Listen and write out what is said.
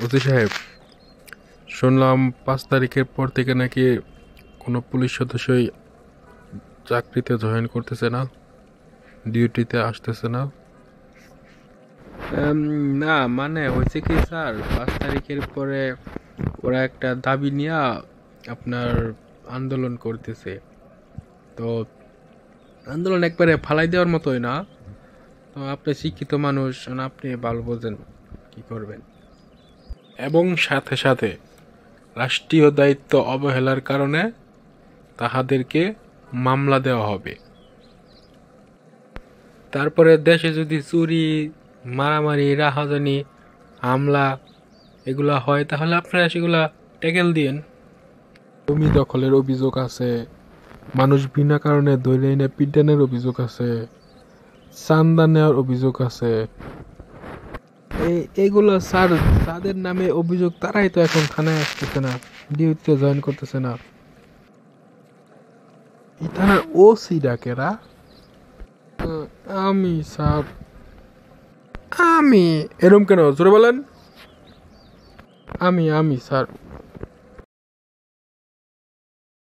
OC সাহেব, শুনলাম 5 তারিখের পর থেকে নাকি কোনো পুলিশ সদস্যই চাকরিতে জয়েন করতেছে না, ডিউটিতে আসতেছে না। না মানে হয়েছে কি স্যার, 5 তারিখের পরে ওরা একটা দাবি নিয়ে আপনার আন্দোলন করতেছে। তো আন্দোলন একবারে ফালাই দেওয়ার মতোই না। তো আপনি শিক্ষিত মানুষ, আপনি ভালো বোঝেন কি করবেন। এবং সাথে সাথে রাষ্ট্রীয় দায়িত্ব অবহেলার কারণে তাহাদেরকে মামলা দেওয়া হবে। তারপরে দেশে যদি চুরি, মারামারি, রাহাজানি, হামলা এগুলা হয়, তাহলে আপনারা সেগুলা ট্যাকেল দিয়েন। জমি দখলের অভিযোগ আছে, মানুষ বিনা কারণে ধরে এনে পিটানের অভিযোগ আছে, চান্দা নেওয়ার অভিযোগ আছে। এগুলো স্যার, যাদের নামে অভিযোগ তারাই তো এখন থানায় আসতেছে না, ডিউটিতে জয়েন করতেছে না। এই থানার ওসি ডাকেরা। আমি স্যার, আমি এরম কেন জোরে বলেন। আমি স্যার